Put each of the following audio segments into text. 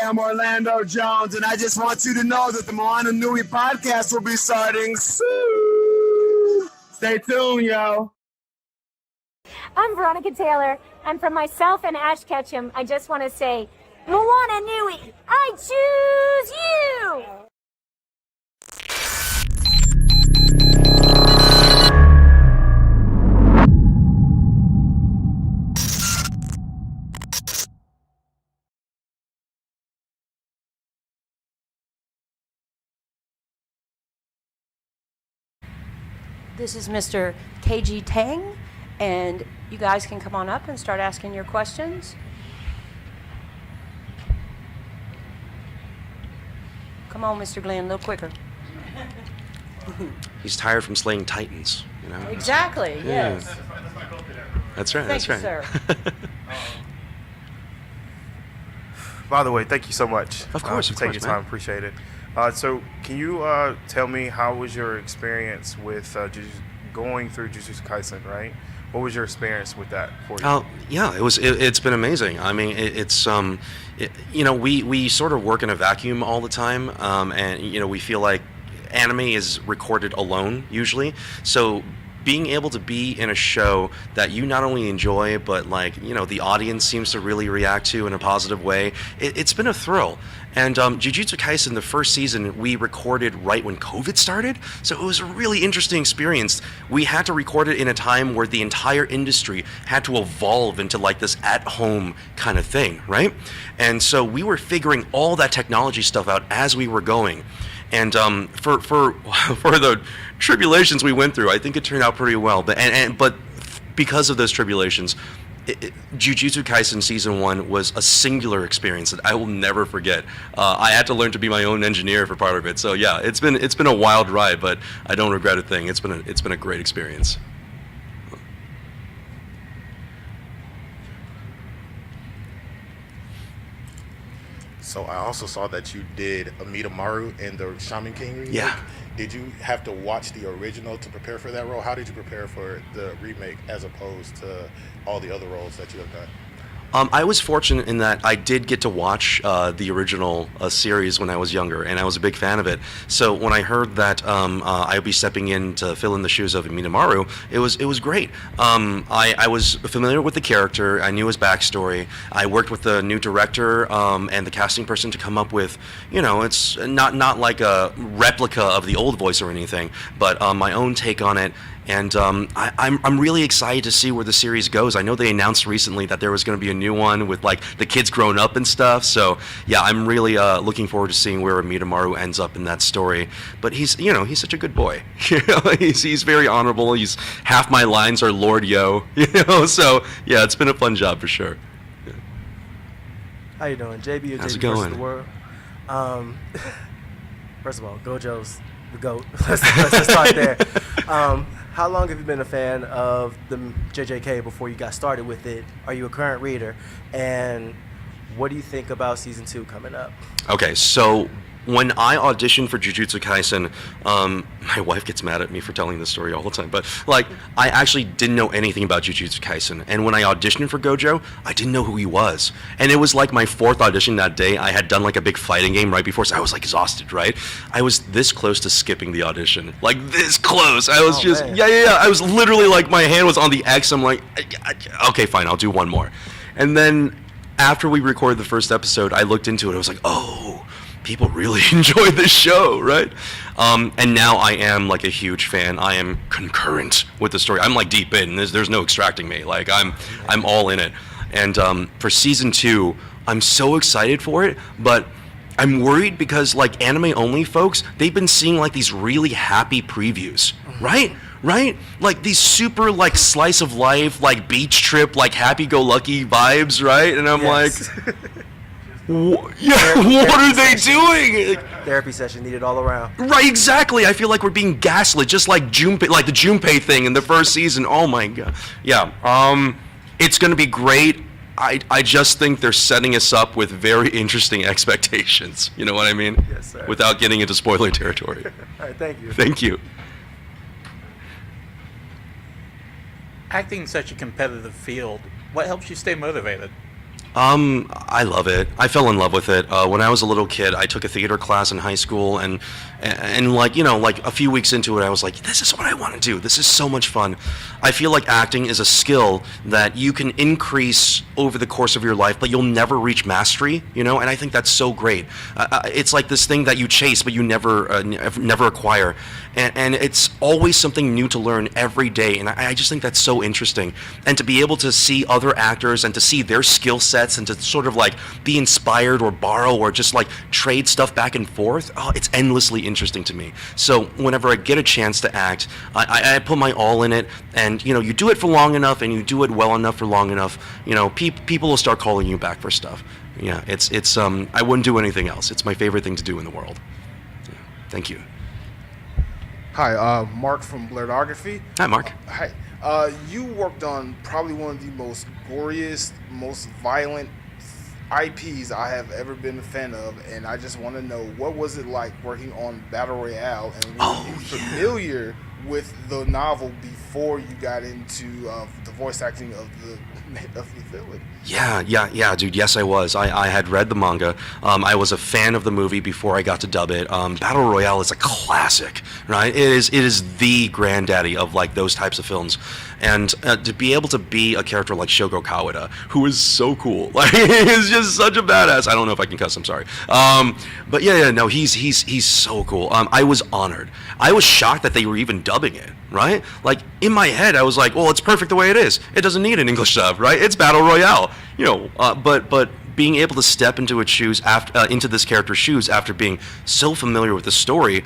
am Orlando Jones, and I just want you to know that the Moana Nui Podcast will be starting soon. Stay tuned, yo. I'm Veronica Taylor, and from myself and Ash Ketchum, I just want to say, Moana Nui, I choose you! This is Mr. Kaiji Tang, and you guys can come on up and start asking your questions. Come on, Mr. Glenn, a little quicker. He's tired from slaying titans, you know? Exactly, yes. That's right, Thank that's you, right. sir. By the way, thank you so much. Of course, for taking your time. Appreciate it. So, can you tell me how was your experience with going through Jujutsu Kaisen? Right, what was your experience with that for you? Yeah, it's been amazing. I mean, we sort of work in a vacuum all the time, and we feel like anime is recorded alone usually. So being able to be in a show that you not only enjoy, but the audience seems to really react to in a positive way, it's been a thrill. And Jujutsu Kaisen, the first season, we recorded right when COVID started, so it was a really interesting experience. We had to record it in a time where the entire industry had to evolve into this at-home kind of thing, right? And so we were figuring all that technology stuff out as we were going. And for the tribulations we went through, I think it turned out pretty well. But because of those tribulations, Jujutsu Kaisen Season 1 was a singular experience that I will never forget. I had to learn to be my own engineer for part of it. So yeah, it's been a wild ride, but I don't regret a thing. It's been a great experience. So I also saw that you did Amidamaru in the Shaman King remake. Yeah. Did you have to watch the original to prepare for that role? How did you prepare for the remake as opposed to all the other roles that you have done? I was fortunate in that I did get to watch the original series when I was younger, and I was a big fan of it. So when I heard that I would be stepping in to fill in the shoes of Amidamaru, it was great. I was familiar with the character. I knew his backstory. I worked with the new director and the casting person to come up with, it's not like a replica of the old voice or anything, but my own take on it. And I'm really excited to see where the series goes. I know they announced recently that there was going to be a new one with the kids grown up and stuff. So yeah, I'm really looking forward to seeing where Amidamaru ends up in that story. But he's such a good boy. He's very honorable. He's half my lines are Lord Yo. So yeah, it's been a fun job for sure. Yeah. How you doing, JB? How's it JB versus going? the world. First of all, Gojo's the GOAT. let's start there. How long have you been a fan of the JJK before you got started with it? Are you a current reader? And what do you think about season 2 coming up? Okay, so when I auditioned for Jujutsu Kaisen, my wife gets mad at me for telling this story all the time, but I actually didn't know anything about Jujutsu Kaisen, and when I auditioned for Gojo, I didn't know who he was, and it was my 4th audition that day. I had done a big fighting game right before, so I was exhausted, right? I was this close to skipping the audition, this close. I was yeah. I was literally my hand was on the X. I'm okay, fine, I'll do one more, and then after we recorded the first episode, I looked into it. I was oh, people really enjoy this show, right? And now I am a huge fan. I am concurrent with the story. I'm deep in. There's no extracting me. I'm all in it. And for season 2, I'm so excited for it, but I'm worried because anime only folks, they've been seeing these really happy previews, right? Right? These super slice of life, beach trip, happy-go-lucky vibes, right? And I'm what are they doing? Therapy session needed all around. Right, exactly. I feel we're being gaslit, just like Junpei, the Junpei thing in the first season. Oh my god. Yeah. It's gonna be great. I just think they're setting us up with very interesting expectations. You know what I mean? Yes, sir. Without getting into spoiler territory. All right, thank you. Thank you. Acting in such a competitive field, what helps you stay motivated? I love it. I fell in love with it. When I was a little kid, I took a theater class in high school, and like, you know, like a few weeks into it, I was like, this is what I want to do. This is so much fun. I feel like acting is a skill that you can increase over the course of your life, but you'll never reach mastery, you know, and I think that's so great. It's like this thing that you chase, but you never acquire. And it's always something new to learn every day, and I just think that's so interesting. And to be able to see other actors and to see their skill sets and to sort of like be inspired or borrow or just like trade stuff back and forth, it's endlessly interesting to me. So whenever I get a chance to act, I put my all in it, and you know, you do it for long enough and you do it well enough for long enough, you know, people will start calling you back for stuff. Yeah, it's I wouldn't do anything else. It's my favorite thing to do in the world. Yeah. Thank you. Hi, Mark from Blurredography. Hi, Mark. Hi. You worked on probably one of the most goriest, most violent IPs I have ever been a fan of, and I just want to know, what was it like working on Battle Royale, and were you familiar with the novel before you got into the voice acting of the villain? Yeah, dude. Yes, I was. I had read the manga. I was a fan of the movie before I got to dub it. Battle Royale is a classic, right? It is the granddaddy of like those types of films, and to be able to be a character like Shogo Kawada, who is so cool, like he's just such a badass. I don't know if I can cuss. I'm sorry. But no, he's so cool. I was honored. I was shocked that they were even dubbing it, right? Like in my head, I was like, well, it's perfect the way it is. It doesn't need an English dub, right? It's Battle Royale, you know. But being able to step into its shoes into this character's shoes after being so familiar with the story,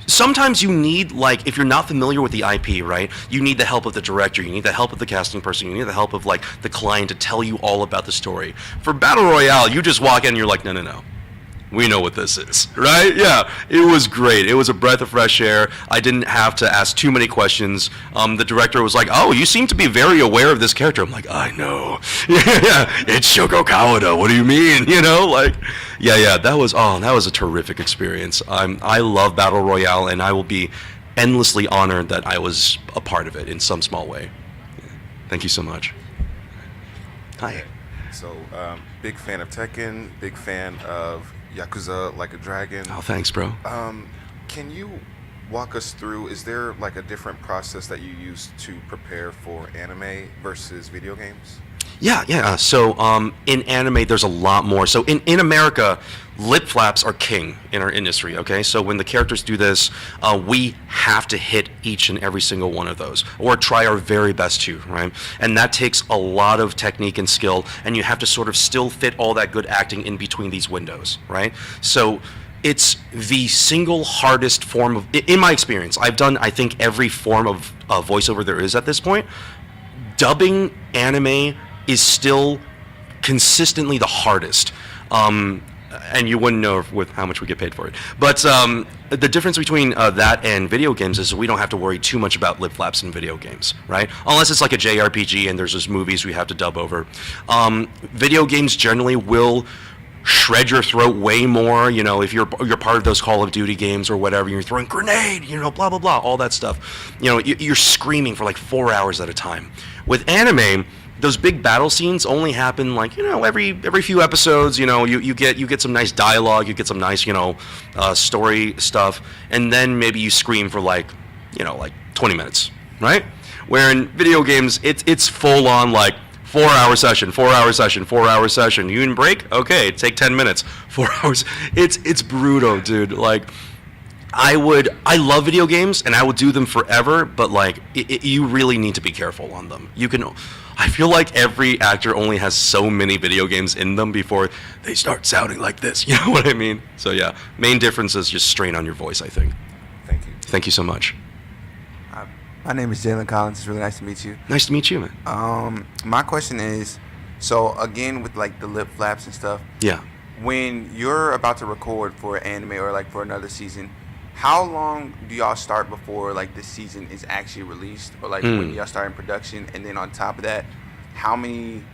sometimes you need, like, if you're not familiar with the IP, right, you need the help of the director, you need the help of the casting person, you need the help of like the client to tell you all about the story. For Battle Royale, you just walk in and you're like, no. We know what this is, right? Yeah, it was great. It was a breath of fresh air. I didn't have to ask too many questions. The director was like, oh, you seem to be very aware of this character. I'm like, I know. Yeah, it's Shogo Kawada. What do you mean? You know, like, yeah, that was a terrific experience. I love Battle Royale, and I will be endlessly honored that I was a part of it in some small way. Yeah. Thank you so much. Hi. So, big fan of Tekken, big fan of Yakuza Like a Dragon. Oh, thanks, bro. Can you walk us through, is there like a different process that you use to prepare for anime versus video games? Yeah. So in anime, there's a lot more. So in America, lip flaps are king in our industry, okay? So when the characters do this, we have to hit each and every single one of those, or try our very best to, right? And that takes a lot of technique and skill, and you have to sort of still fit all that good acting in between these windows, right? So it's the single hardest form of, in my experience, I've done, I think, every form of voiceover there is at this point. Dubbing anime is still consistently the hardest. And you wouldn't know with how much we get paid for it. But the difference between that and video games is we don't have to worry too much about lip flaps in video games, right? Unless it's like a JRPG and there's just movies we have to dub over. Video games generally will shred your throat way more, you know, if you're part of those Call of Duty games or whatever, you're throwing grenade, you know, blah, blah, blah, all that stuff. You know, you're screaming for like 4 hours at a time. With anime, those big battle scenes only happen like, you know, every few episodes. You know, you get some nice dialogue, you get some nice, you know, story stuff, and then maybe you scream for like, you know, like 20 minutes, right? Where in video games, it's full on like 4 hour session, 4 hour session, 4 hour session. You can break? Okay, take 10 minutes. 4 hours. It's brutal, dude. Like, I love video games and I would do them forever, but like you really need to be careful on them. I feel like every actor only has so many video games in them before they start sounding like this. You know what I mean? So yeah, main difference is just strain on your voice, I think. Thank you. Thank you so much. My name is Jalen Collins. It's really nice to meet you. Nice to meet you, man. My question is, so again with like the lip flaps and stuff. Yeah. When you're about to record for an anime or like for another season, how long do y'all start before like the season is actually released, or like when y'all start in production? And then on top of that, how many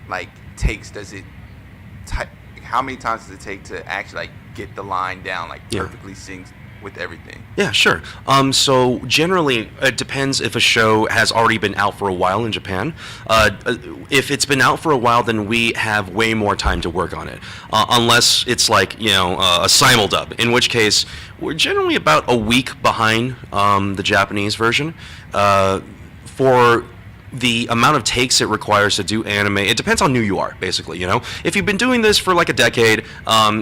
like takes does it? How many times does it take to actually like get the line down like perfectly synced with everything? Yeah, sure. So generally, it depends if a show has already been out for a while in Japan. If it's been out for a while, then we have way more time to work on it. Unless it's like, a simuldub, in which case we're generally about a week behind the Japanese version. For the amount of takes it requires to do anime, it depends on who you are, basically, If you've been doing this for like a decade,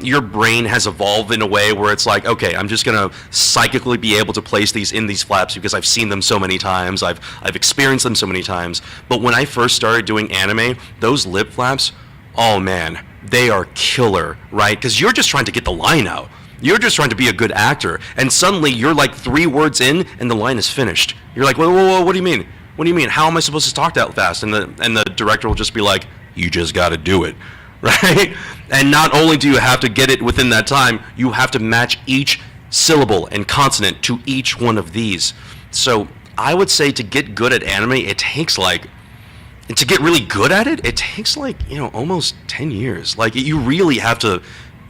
your brain has evolved in a way where it's like, okay, I'm just gonna psychically be able to place these in these flaps because I've seen them so many times, I've experienced them so many times. But when I first started doing anime, those lip flaps, oh man, they are killer, right? Because you're just trying to get the line out. You're just trying to be a good actor, and suddenly you're like 3 words in and the line is finished. You're like, whoa, what do you mean? What do you mean? How am I supposed to talk that fast? And the director will just be like, you just got to do it, right? And not only do you have to get it within that time, you have to match each syllable and consonant to each one of these. So I would say to get good at anime, it takes to get really good at it, it takes almost 10 years. Like, you really have to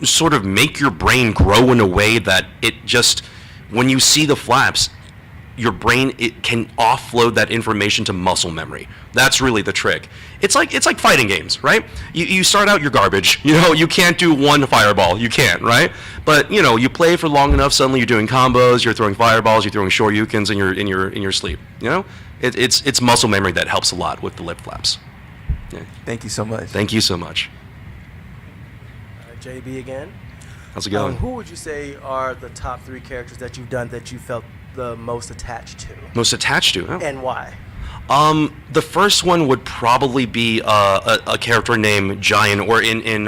sort of make your brain grow in a way that it just, when you see the flaps, your brain, it can offload that information to muscle memory. That's really the trick. It's like fighting games, right? You start out, you're garbage. You can't do one fireball. You can't, right? But you play for long enough, suddenly you're doing combos, you're throwing fireballs, you're throwing shoryukens in your sleep. It's muscle memory that helps a lot with the lip flaps. Yeah. Thank you so much. Thank you so much. JB again. How's it going? Who would you say are the top 3 characters that you've done that you felt the most attached to? Most attached to? Oh. And why? The first one would probably be a character named Giant, or in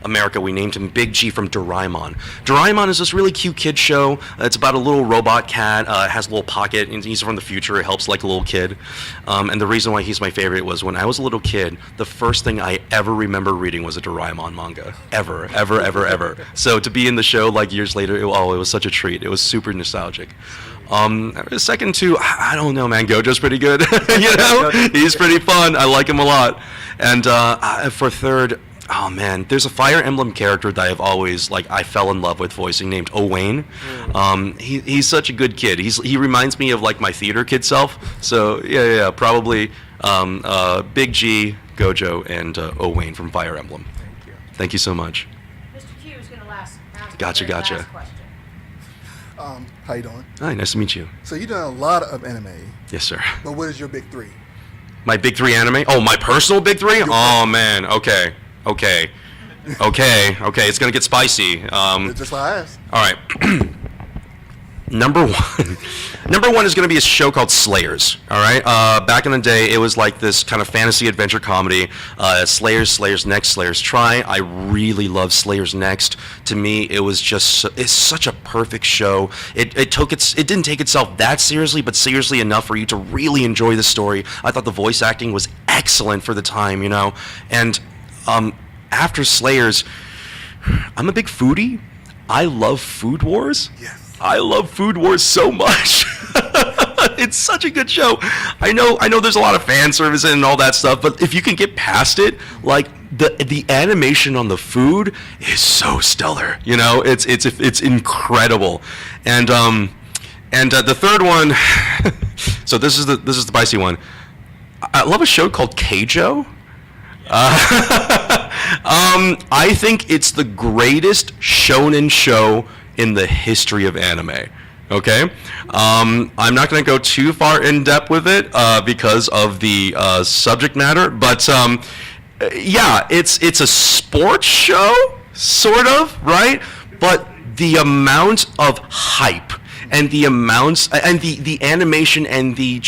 America we named him Big G from Doraemon. Doraemon is this really cute kid show. It's about a little robot cat, has a little pocket, and he's from the future. It helps like a little kid. And the reason why he's my favorite was when I was a little kid, the first thing I ever remember reading was a Doraemon manga. Ever. So to be in the show like years later, it was such a treat. It was super nostalgic. Second two, I don't know, man. Gojo's pretty good. He's pretty fun. I like him a lot. And for third, oh man, there's a Fire Emblem character that I've always I fell in love with voicing, named Owain. He's such a good kid. He reminds me of like my theater kid self. So yeah, probably Big G, Gojo, and Owain from Fire Emblem. Thank you. Thank you so much. Mr. Q is going to ask Gotcha. last question. How you doing? Hi, nice to meet you. So you've done a lot of anime. Yes, sir. But what is your big 3? My big 3 anime? Oh, my personal big 3? Oh man, okay. It's gonna get spicy. Just like I asked. All right. Number one is going to be a show called Slayers. All right. Back in the day, it was like this kind of fantasy adventure comedy. Slayers Next, Slayers Try. I really love Slayers Next. To me, it's such a perfect show. It didn't take itself that seriously, but seriously enough for you to really enjoy the story. I thought the voice acting was excellent for the time, And after Slayers, I'm a big foodie. I love Food Wars. Yes. I love Food Wars so much. It's such a good show. I know there's a lot of fan service and all that stuff, but if you can get past it, like the animation on the food is so stellar. It's incredible. And the third one, so this is the spicy one. I love a show called Keijo. I think it's the greatest shonen show in the history of anime. Okay, I'm not going to go too far in depth with it because of the subject matter, but yeah, it's a sports show, sort of, right? But the amount of hype and the amounts and the animation and the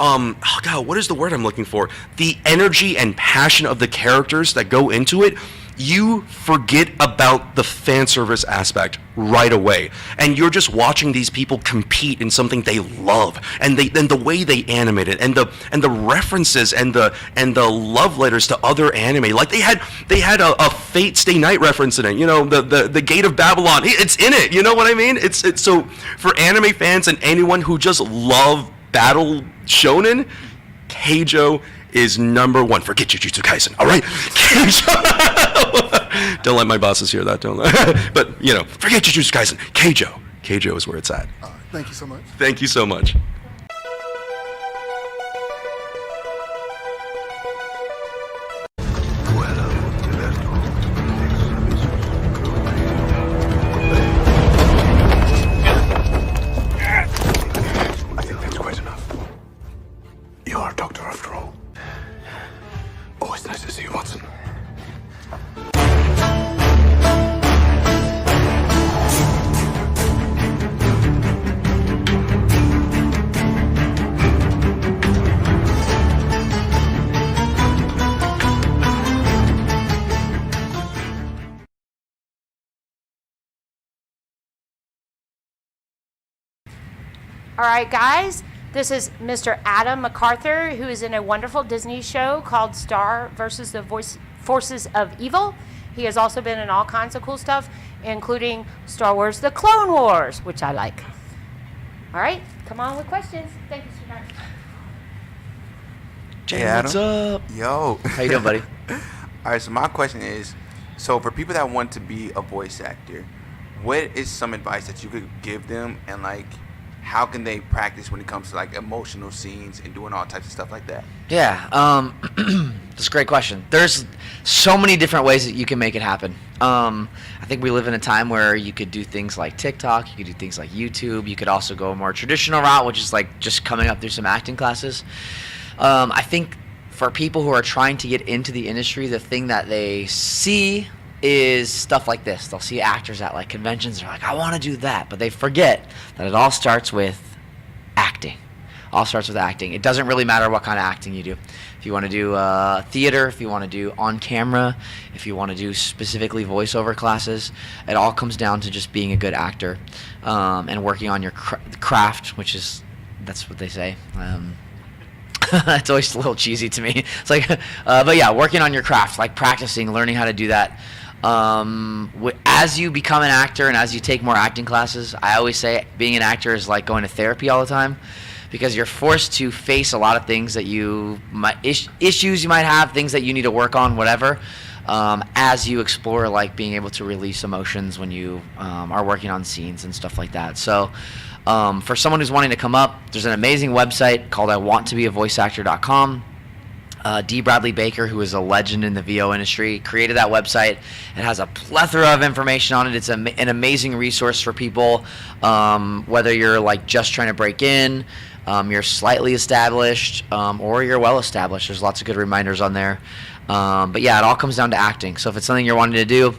oh God, what is the word I'm looking for? The energy and passion of the characters that go into it, you forget about the fan service aspect right away, and you're just watching these people compete in something they love, and the way they animate it, and the references and the love letters to other anime. Like they had a Fate Stay Night reference in it. The Gate of Babylon. It's in it. You know what I mean? It's so for anime fans and anyone who just love battle shonen, Keijo is number one. Forget Jujutsu Kaisen, all right? Don't let my bosses hear that, don't let. But, forget Jujutsu Kaisen. Keijo Keijo is where it's at. Thank you so much. Thank you so much. I think that's quite enough. You are a doctor after all. Always nice to see you, Watson. All right, guys, this is Mr. Adam McArthur, who is in a wonderful Disney show called Star versus the Forces of Evil. He has also been in all kinds of cool stuff, including Star Wars: The Clone Wars, which I like. All right, come on with questions. Thank you, sweetheart. Hey, Adam. What's up? Yo. How you doing, buddy? All right, so my question is, so for people that want to be a voice actor, what is some advice that you could give them, and like, how can they practice when it comes to like emotional scenes and doing all types of stuff like that? Yeah, that's a great question. There's so many different ways that you can make it happen. I think we live in a time where you could do things like TikTok, you could do things like YouTube, you could also go a more traditional route, which is like just coming up through some acting classes. I think for people who are trying to get into the industry, the thing that they see is stuff like this. They'll see actors at like conventions. They're like, I want to do that. But they forget that it all starts with acting. All starts with acting. It doesn't really matter what kind of acting you do. If you want to do theater, if you want to do on camera, if you want to do specifically voiceover classes, it all comes down to just being a good actor and working on your craft, which is, that's what they say. It's always a little cheesy to me. It's like, but yeah, working on your craft, like practicing, learning how to do that. As you become an actor and as you take more acting classes, I always say being an actor is like going to therapy all the time, because you're forced to face a lot of things that you might, issues you might have, things that you need to work on, whatever, as you explore like being able to release emotions when you are working on scenes and stuff like that. So for someone who's wanting to come up, there's an amazing website called iwanttobeavoiceactor.com. D. Bradley Baker, who is a legend in the VO industry, created that website. It has a plethora of information on it. It's an amazing resource for people, whether you're like just trying to break in, you're slightly established, or you're well established. There's lots of good reminders on there. But yeah, it all comes down to acting. So if it's something you're wanting to do,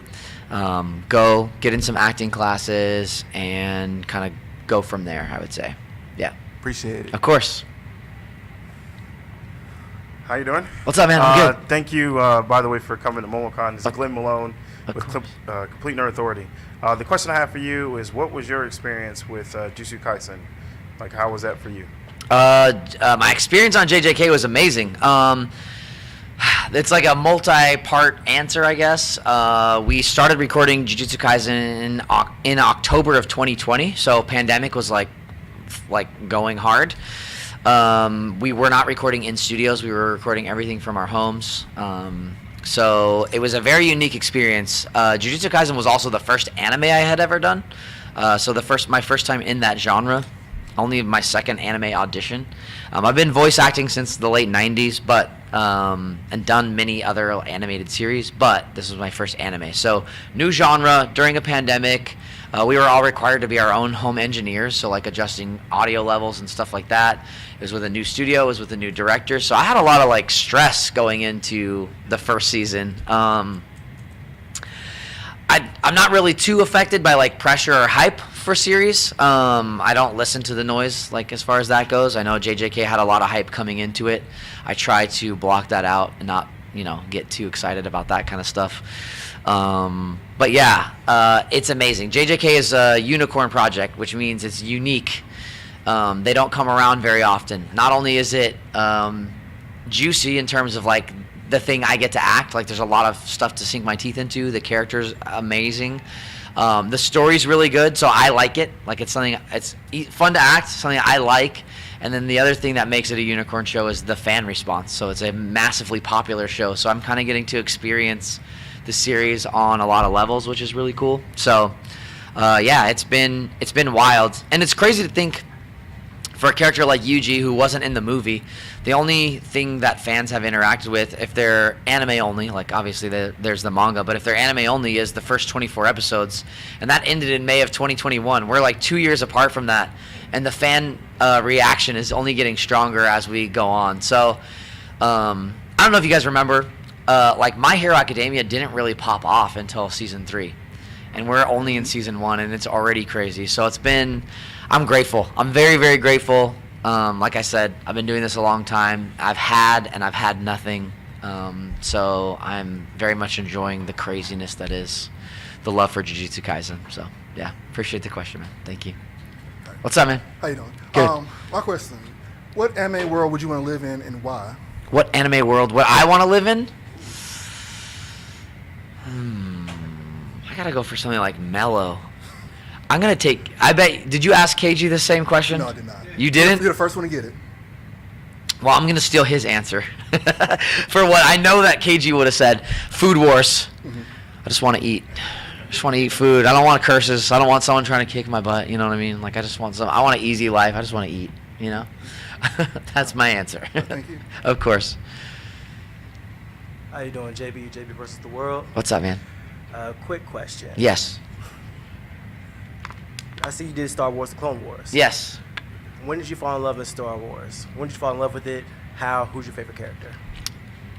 go get in some acting classes and kind of go from there, I would say. Yeah. Appreciate it. Of course. How you doing? What's up, man? I'm good. Thank you, by the way, for coming to MomoCon. This is Glenn Malone with Complete Nerd Authority. The question I have for you is, what was your experience with Jujutsu Kaisen? Like, how was that for you? My experience on JJK was amazing. It's like a multi-part answer, I guess. We started recording Jujutsu Kaisen in October of 2020, so pandemic was like going hard. We were not recording in studios. We were recording everything from our homes. So it was a very unique experience. Jujutsu Kaisen was also the first anime I had ever done. So my first time in that genre. Only my second anime audition. I've been voice acting since the late 90s, but and done many other animated series, but this was my first anime. So new genre during a pandemic. We were all required to be our own home engineers, so like adjusting audio levels and stuff like that. It was with a new studio, it was with a new director, so I had a lot of like stress going into the first season. I'm not really too affected by like pressure or hype for series. I don't listen to the noise like as far as that goes. I know JJK had a lot of hype coming into it. I try to block that out and not, get too excited about that kind of stuff. But yeah, it's amazing. JJK is a unicorn project, which means it's unique. They don't come around very often. Not only is it juicy in terms of like the thing I get to act, like there's a lot of stuff to sink my teeth into. The character's amazing. The story's really good, so I like it. Like it's fun to act, something I like. And then the other thing that makes it a unicorn show is the fan response. So it's a massively popular show. So I'm kind of getting to experience the series on a lot of levels, which is really cool. So yeah, it's been wild, and it's crazy to think for a character like Yuji, who wasn't in the movie, the only thing that fans have interacted with, if they're anime only, like obviously there's the manga, but if they're anime only, is the first 24 episodes, and that ended in May of 2021. We're like 2 years apart from that, and the fan reaction is only getting stronger as we go on. So I don't know if you guys remember, like My Hero Academia didn't really pop off until season 3, and we're only in season 1, and it's already crazy. So I'm grateful. I'm very, very grateful. Like I said, I've been doing this a long time. I've had nothing. So I'm very much enjoying the craziness that is the love for Jujutsu Kaisen. So yeah, appreciate the question, man. Thank you. What's up, man? How you doing? Good. My question: what anime world would you want to live in, and why? What anime world would I want to live in? I gotta go for something like mellow. I'm gonna take. I bet. Did you ask KG the same question? No, I did not. You didn't? You're the first one to get it. Well, I'm gonna steal his answer for what I know that KG would have said. Food Wars. Mm-hmm. I just want to eat. I just want to eat food. I don't want curses. I don't want someone trying to kick my butt. You know what I mean? Like I want an easy life. I just want to eat. You know. That's my answer. Thank you. Of course. How you doing, JB? JB versus the world. What's up, man? Quick question. Yes. I see you did Star Wars: The Clone Wars. Yes. When did you fall in love with Star Wars? When did you fall in love with it? How? Who's your favorite character?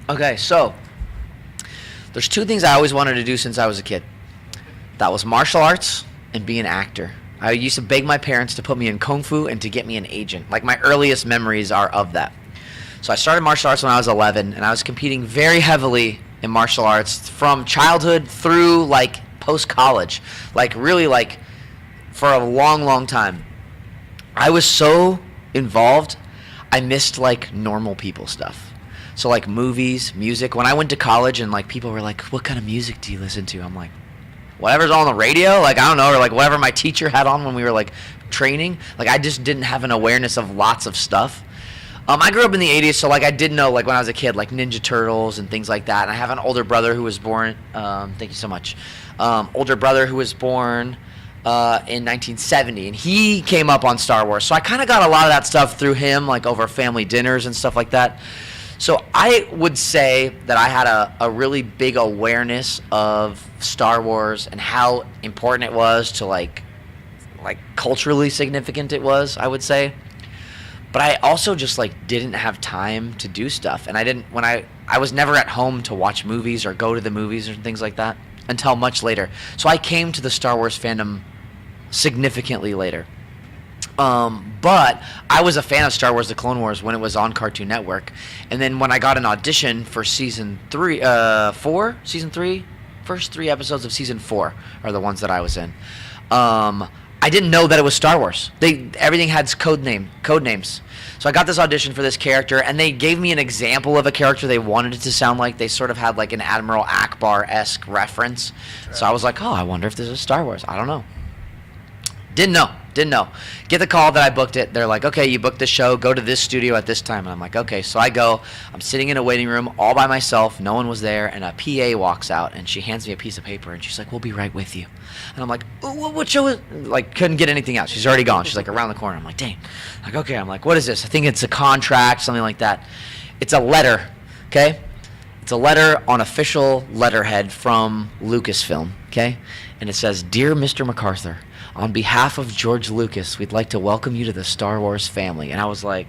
Okay, so there's 2 things I always wanted to do since I was a kid. That was martial arts and be an actor. I used to beg my parents to put me in Kung Fu and to get me an agent. Like my earliest memories are of that. So I started martial arts when I was 11, and I was competing very heavily in martial arts from childhood through like post-college. Like really like for a long, long time. I was so involved, I missed like normal people stuff. So like movies, music. When I went to college and like people were like, what kind of music do you listen to? I'm like, whatever's on the radio, like I don't know, or like whatever my teacher had on when we were like training. Like I just didn't have an awareness of lots of stuff. I grew up in the 80s, so like I did know like when I was a kid, like Ninja Turtles and things like that. And I have an older brother who was born, thank you so much, older brother who was born in 1970, and he came up on Star Wars. So I kind of got a lot of that stuff through him, like over family dinners and stuff like that. So I would say that I had a really big awareness of Star Wars and how important it was to like culturally significant it was, I would say. But I also just like didn't have time to do stuff, and I was never at home to watch movies or go to the movies or things like that until much later. So I came to the Star Wars fandom significantly later. But I was a fan of Star Wars: The Clone Wars when it was on Cartoon Network, and then when I got an audition for season 3, first 3 episodes of season 4 are the ones that I was in. I didn't know that it was Star Wars. Everything had code names. So I got this audition for this character, and they gave me an example of a character they wanted it to sound like. They sort of had like an Admiral Akbar-esque reference. So I was like, oh, I wonder if this is Star Wars. I don't know. Didn't know. Get the call that I booked it. They're like, okay, you booked the show. Go to this studio at this time. And I'm like, okay. So I go. I'm sitting in a waiting room all by myself. No one was there. And a PA walks out, and she hands me a piece of paper, and she's like, we'll be right with you. And I'm like, what show is... Like, couldn't get anything out. She's already gone. She's like around the corner. I'm like, dang. Like, okay. I'm like, what is this? I think it's a contract, something like that. It's a letter, okay? It's a letter on official letterhead from Lucasfilm, okay? And it says, Dear Mr. McArthur, on behalf of George Lucas, we'd like to welcome you to the Star Wars family. And I was like,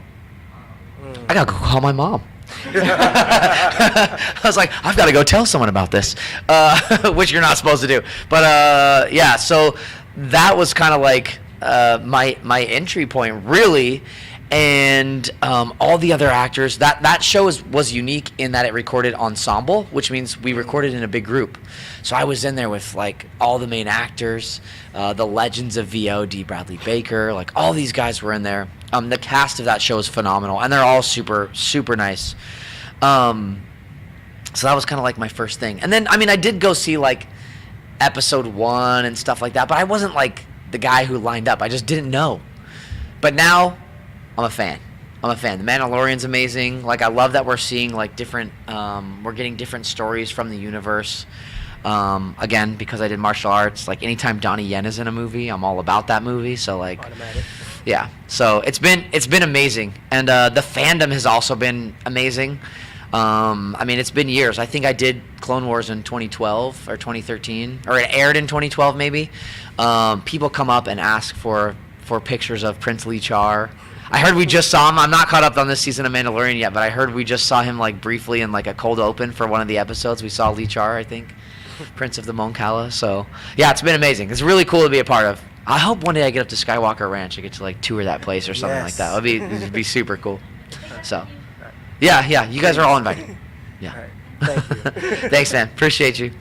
I gotta go call my mom. I was like, I've got to go tell someone about this, which you're not supposed to do. But yeah, so that was kind of like my entry point, really. And all the other actors, that show was unique in that it recorded ensemble, which means we recorded in a big group. So I was in there with like all the main actors, the legends of VO, D. Bradley Baker, like all these guys were in there. The cast of that show is phenomenal, and they're all super, super nice. So that was kind of like my first thing. And then, I mean, I did go see like episode 1 and stuff like that, but I wasn't like the guy who lined up. I just didn't know. But now I'm a fan. The Mandalorian's amazing. Like, I love that we're seeing like different, we're getting different stories from the universe. Again, because I did martial arts, like anytime Donnie Yen is in a movie, I'm all about that movie. So like, Automatic. yeah. So it's been amazing, and the fandom has also been amazing. I mean, it's been years. I think I did Clone Wars in 2012 or 2013, or it aired in 2012 maybe. People come up and ask for pictures of Prince Lee Char. I heard we just saw him. I'm not caught up on this season of Mandalorian yet, but I heard we just saw him like briefly in like a cold open for one of the episodes. We saw Lee Char, I think, Prince of the Mon Cala. So yeah, it's been amazing. It's really cool to be a part of. I hope one day I get up to Skywalker Ranch. I get to like tour that place or something like that. It'd be super cool. So yeah, you guys are all invited. Yeah. All right. Thank you. Thanks, man. Appreciate you.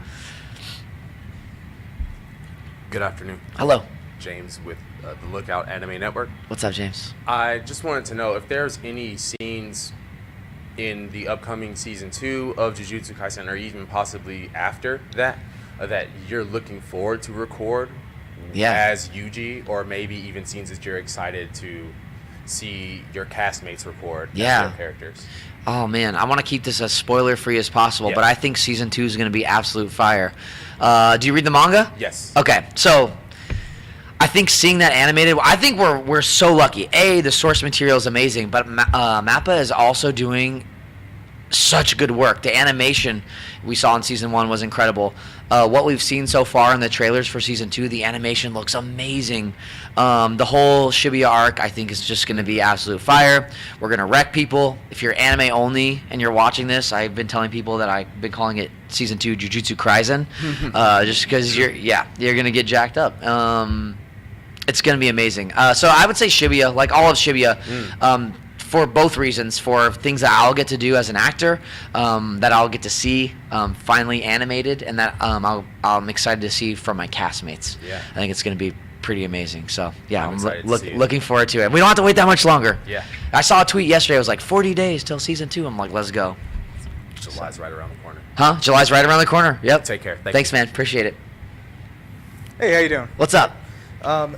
Good afternoon. Hello. James with the Lookout Anime Network. What's up, James? I just wanted to know if there's any scenes in the upcoming season 2 of Jujutsu Kaisen, or even possibly after that, that you're looking forward to record as Yuji, or maybe even scenes that you're excited to see your castmates record as their characters. Oh man, I want to keep this as spoiler free as possible, but I think season 2 is going to be absolute fire. Do you read the manga? Yes. Okay, so I think seeing that animated, I think we're so lucky. The source material is amazing, but Mappa is also doing such good work. The animation we saw in season 1 was incredible. What we've seen so far in the trailers for season 2, the animation looks amazing. The whole Shibuya arc, I think, is just going to be absolute fire. We're going to wreck people. If you're anime only and you're watching this, I've been telling people that I've been calling it season 2 Jujutsu Kaisen, just because you're going to get jacked up. It's going to be amazing. So I would say Shibuya, like all of Shibuya, for both reasons, for things that I'll get to do as an actor, that I'll get to see finally animated, and that I'm excited to see from my castmates. Yeah. I think it's going to be pretty amazing. So yeah, I'm excited to see it. looking forward to it. We don't have to wait that much longer. Yeah. I saw a tweet yesterday. It was like 40 days till season 2. I'm like, let's go. July's right around the corner. Huh? July's right around the corner. Yep. Take care. Thanks, man. Appreciate it. Hey, how you doing? What's up?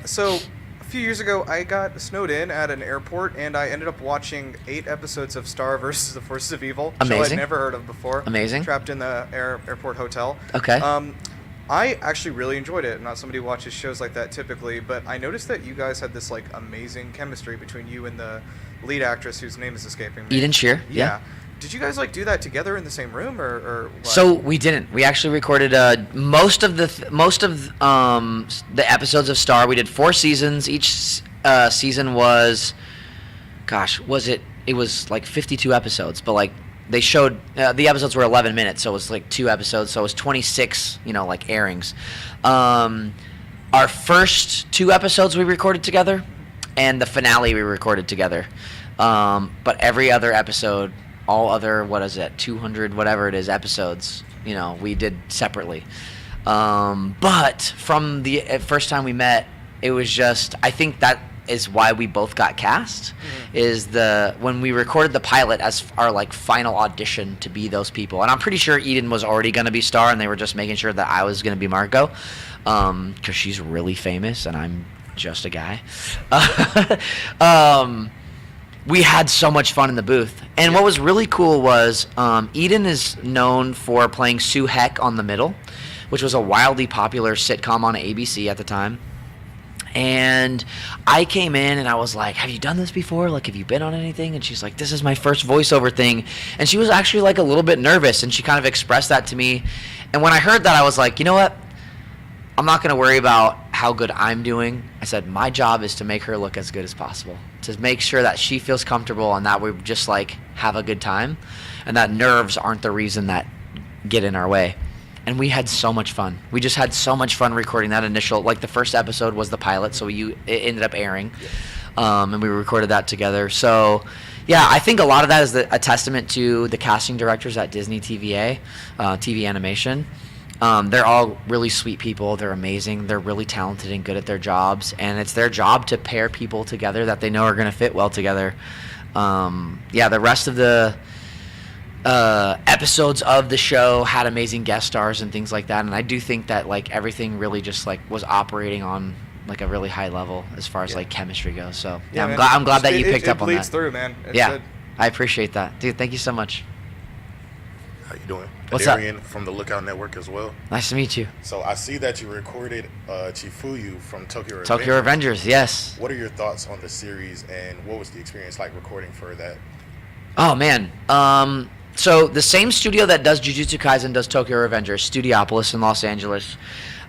So a few years ago, I got snowed in at an airport, and I ended up watching 8 episodes of Star versus the Forces of Evil, a show I'd never heard of before. Amazing. Trapped in the airport hotel. Okay. I actually really enjoyed it. I'm not somebody who watches shows like that typically, but I noticed that you guys had this like amazing chemistry between you and the lead actress whose name is escaping me. Eden Shear. Yeah. Did you guys like do that together in the same room, or what? So we didn't. We actually recorded most of the episodes of Star. We did 4 seasons. Each season was, it was like 52 episodes, but like they showed the episodes were 11 minutes, so it was like 2 episodes, so it was 26, like airings. Our first 2 episodes we recorded together, and the finale we recorded together. But every other episode, all other 200 whatever it is episodes, we did separately. But from the first time we met, it was just, I think that is why we both got cast, is when we recorded the pilot as our like final audition to be those people. And I'm pretty sure Eden was already going to be Star, and they were just making sure that I was going to be Marco, because she's really famous and I'm just a guy. We had so much fun in the booth. And what was really cool was Eden is known for playing Sue Heck on The Middle, which was a wildly popular sitcom on ABC at the time. And I came in and I was like, have you done this before? Like, have you been on anything? And she's like, this is my first voiceover thing. And she was actually like a little bit nervous, and she kind of expressed that to me. And when I heard that, I was like, you know what? I'm not going to worry about how good I'm doing. I said, my job is to make her look as good as possible, to make sure that she feels comfortable and that we just like have a good time, and that nerves aren't the reason that get in our way. And we had so much fun. We just had so much fun recording that initial, like the first episode was the pilot, so it ended up airing, and we recorded that together. So yeah, I think a lot of that is a testament to the casting directors at Disney TVA, TV Animation. They're all really sweet people. They're amazing. They're really talented and good at their jobs, and it's their job to pair people together that they know are going to fit well together. The rest of the episodes of the show had amazing guest stars and things like that, and I do think that like everything really just like was operating on like a really high level as far as like chemistry goes. So I'm glad that you picked up on that. It bleeds through, man. It's yeah, good. I appreciate that, dude. Thank you so much. How you doing? What's up? Darian from the Lookout Network as well. Nice to meet you. So I see that you recorded Chifuyu from Tokyo Revengers. Tokyo Revengers, yes. What are your thoughts on the series, and what was the experience like recording for that? Oh, man. So the same studio that does Jujutsu Kaisen does Tokyo Revengers, Studiopolis in Los Angeles.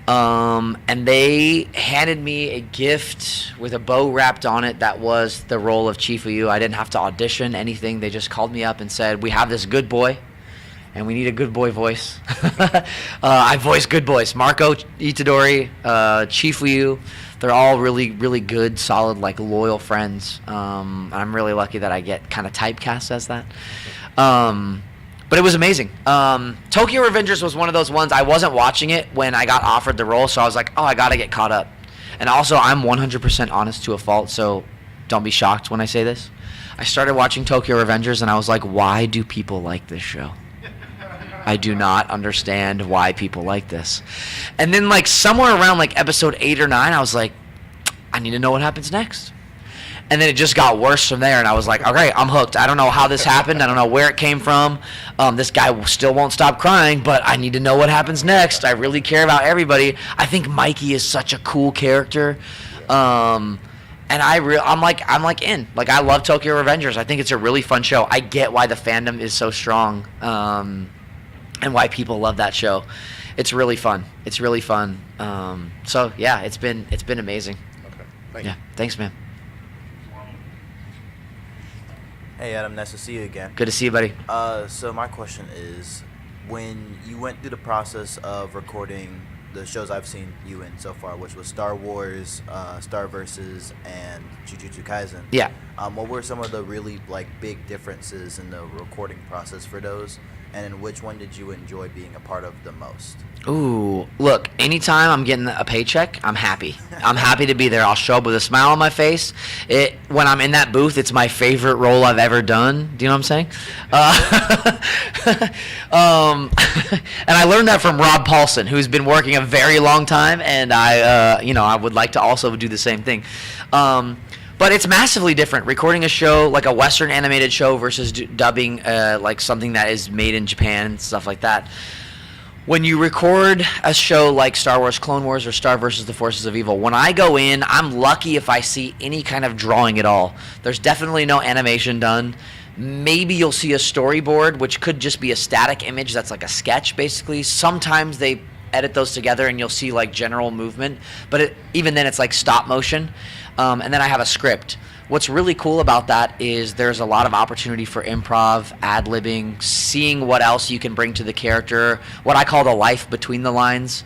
And they handed me a gift with a bow wrapped on it that was the role of Chifuyu. I didn't have to audition anything. They just called me up and said, we have this good boy, and we need a good boy voice. I voice good boys. Marco Itadori, Chifuyu. They're all really, really good, solid, like loyal friends. I'm really lucky that I get kind of typecast as that. But it was amazing. Tokyo Revengers was one of those ones, I wasn't watching it when I got offered the role, so I was like, oh, I got to get caught up. And also, I'm 100% honest to a fault, so don't be shocked when I say this. I started watching Tokyo Revengers, and I was like, why do people like this show? I do not understand why people like this. And then, like, somewhere around, like, episode 8 or 9, I was like, I need to know what happens next. And then it just got worse from there, and I was like, okay, I'm hooked. I don't know how this happened. I don't know where it came from. This guy still won't stop crying, but I need to know what happens next. I really care about everybody. I think Mikey is such a cool character. And I'm like in. Like, I love Tokyo Revengers. I think it's a really fun show. I get why the fandom is so strong, and why people love that show. It's really fun. It's really fun. So yeah, it's been amazing. Okay. Thank you. Yeah. Thanks, man. Hey Adam, nice to see you again. Good to see you, buddy. So my question is, when you went through the process of recording the shows I've seen you in so far, which was Star Wars, Star Versus, and Jujutsu Kaisen. Yeah. What were some of the really like big differences in the recording process for those, and in which one did you enjoy being a part of the most? Ooh, look, anytime I'm getting a paycheck, I'm happy. I'm happy to be there. I'll show up with a smile on my face. When I'm in that booth, it's my favorite role I've ever done. Do you know what I'm saying? And I learned that from Rob Paulson, who's been working a very long time, and I would like to also do the same thing. But it's massively different recording a show like a Western animated show versus dubbing like something that is made in Japan and stuff like that. When you record a show like Star Wars Clone Wars or Star versus the Forces of Evil, when I go in, I'm lucky if I see any kind of drawing at all. There's definitely no animation done. Maybe you'll see a storyboard, which could just be a static image that's like a sketch, basically. Sometimes they edit those together and you'll see like general movement, but even then it's like stop motion. And then I have a script. What's really cool about that is there's a lot of opportunity for improv, ad-libbing, seeing what else you can bring to the character, what I call the life between the lines,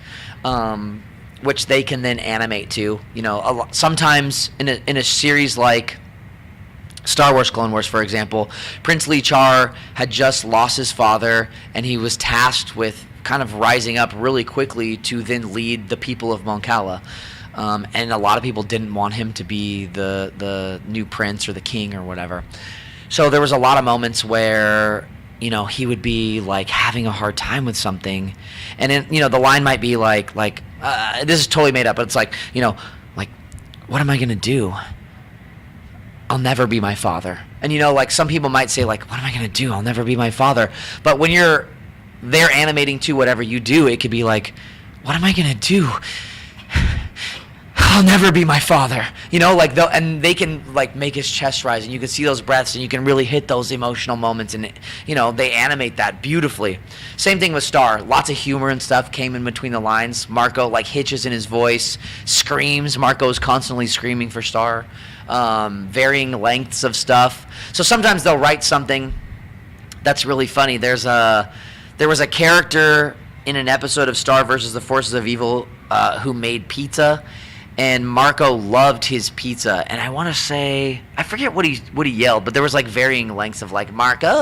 which they can then animate to. You know, sometimes in a series like Star Wars Clone Wars, for example, Prince Lee Char had just lost his father, and he was tasked with kind of rising up really quickly to then lead the people of Mon Cala. And a lot of people didn't want him to be the new prince or the king or whatever. So there was a lot of moments where, you know, he would be like having a hard time with something, and then, you know, the line might be like this is totally made up, but it's like, you know, like, what am I gonna do? I'll never be my father. And, you know, like, some people might say like, what am I gonna do? I'll never be my father. But when you're there animating to whatever you do, it could be like, what am I gonna do? I'll never be my father, you know, like, and they can like make his chest rise, and you can see those breaths, and you can really hit those emotional moments, and, you know, they animate that beautifully. Same thing with Star. Lots of humor and stuff came in between the lines. Marco like hitches in his voice, screams. Marco's constantly screaming for Star. Varying lengths of stuff. So sometimes they'll write something that's really funny. There was a character in an episode of Star versus the Forces of Evil who made pizza. And Marco loved his pizza, and I want to say, I forget what he yelled, but there was like varying lengths of like, Marco, and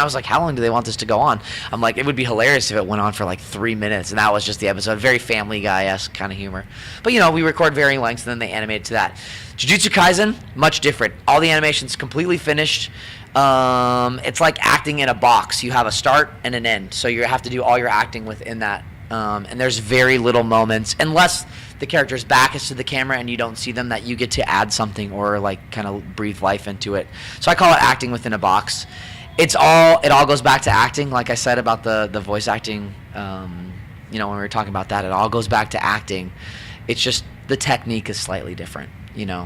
I was like, how long do they want this to go on? I'm like, it would be hilarious if it went on for like 3 minutes, and that was just the episode. Very Family Guy-esque kind of humor. But, you know, we record varying lengths, and then they animate to that. Jujutsu Kaisen, much different. All the animation's completely finished. It's like acting in a box. You have a start and an end, so you have to do all your acting within that. And there's very little moments, unless the character's back is to the camera and you don't see them, that you get to add something or like kind of breathe life into it. So I call it acting within a box. it all goes back to acting. Like I said about the voice acting, when we were talking about that, it all goes back to acting. It's just the technique is slightly different,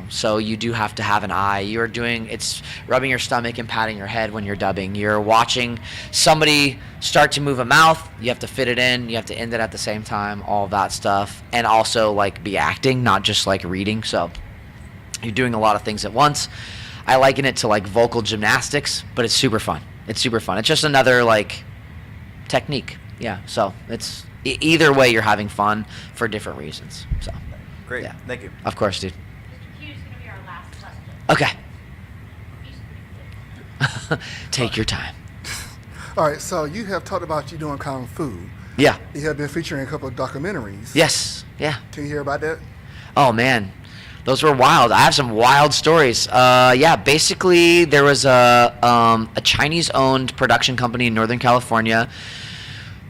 so you do have to have an eye. It's rubbing your stomach and patting your head when you're dubbing. You're watching somebody start to move a mouth, you have to fit it in, you have to end it at the same time, all that stuff, and also like be acting, not just like reading. So you're doing a lot of things at once. I liken it to like vocal gymnastics, but it's super fun. It's just another like technique. Yeah. So it's either way, you're having fun for different reasons. So great. Yeah. Thank you. Of course, dude. Okay. Take your time. All right, so you have talked about you doing kung fu. Yeah. You have been featuring a couple of documentaries. Yes. Yeah. Can you hear about that? Oh man, those were wild. I have some wild stories. Basically there was a Chinese-owned production company in Northern California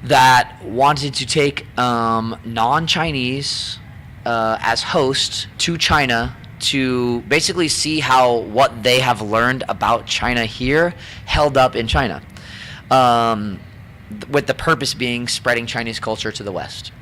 that wanted to take non-Chinese as hosts to China to basically see how what they have learned about China here held up in China, with the purpose being spreading Chinese culture to the West.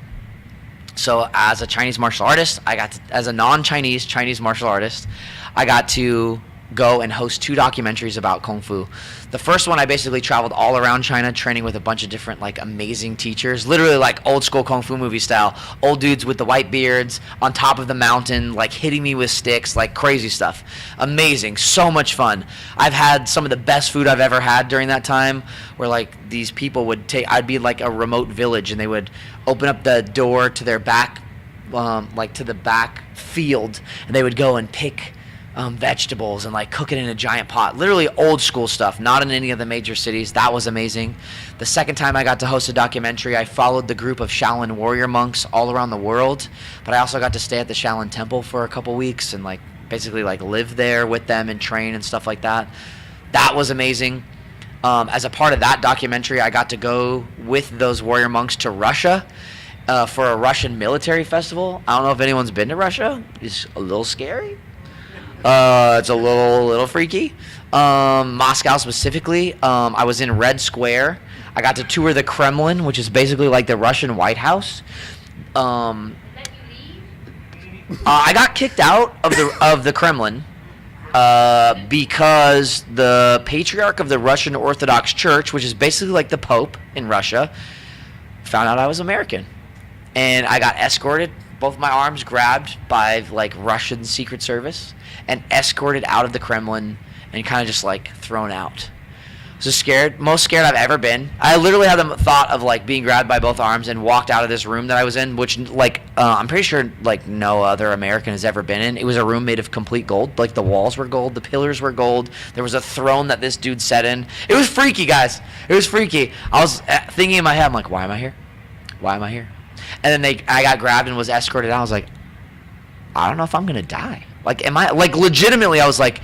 So as a Chinese martial artist, as a non-Chinese Chinese martial artist, I got to go and host 2 documentaries about Kung Fu. The first one, I basically traveled all around China training with a bunch of different like amazing teachers, literally like old school Kung Fu movie style, old dudes with the white beards on top of the mountain, like hitting me with sticks, like crazy stuff. Amazing, so much fun. I've had some of the best food I've ever had during that time, where like these people I'd be like a remote village and they would open up the door to their back, to the back field, and they would go and pick vegetables and like cook it in a giant pot. Literally old school stuff, not in any of the major cities. That was amazing. The second time I got to host a documentary, I followed the group of Shaolin warrior monks all around the world, but I also got to stay at the Shaolin temple for a couple weeks and like basically like live there with them and train and stuff like that. That was amazing. As a part of that documentary, I got to go with those warrior monks to Russia for a Russian military festival. I don't know if anyone's been to Russia. It's a little scary. It's a little freaky. Moscow specifically. I was in Red Square. I got to tour the Kremlin, which is basically like the Russian White House. I got kicked out of the Kremlin because the patriarch of the Russian Orthodox Church, which is basically like the Pope in Russia, found out I was American, and I got escorted. Both my arms grabbed by like Russian Secret Service and escorted out of the Kremlin and kind of just like thrown out. So scared, most scared I've ever been. I literally had the thought of like being grabbed by both arms and walked out of this room that I was in, which like I'm pretty sure like no other American has ever been in. It was a room made of complete gold. Like the walls were gold, the pillars were gold. There was a throne that this dude sat in. It was freaky, guys. It was freaky. I was thinking in my head, I'm like, why am I here? Why am I here? And then I got grabbed and was escorted out. I was like, I don't know if I'm gonna die. Like, am I like legitimately? I was like,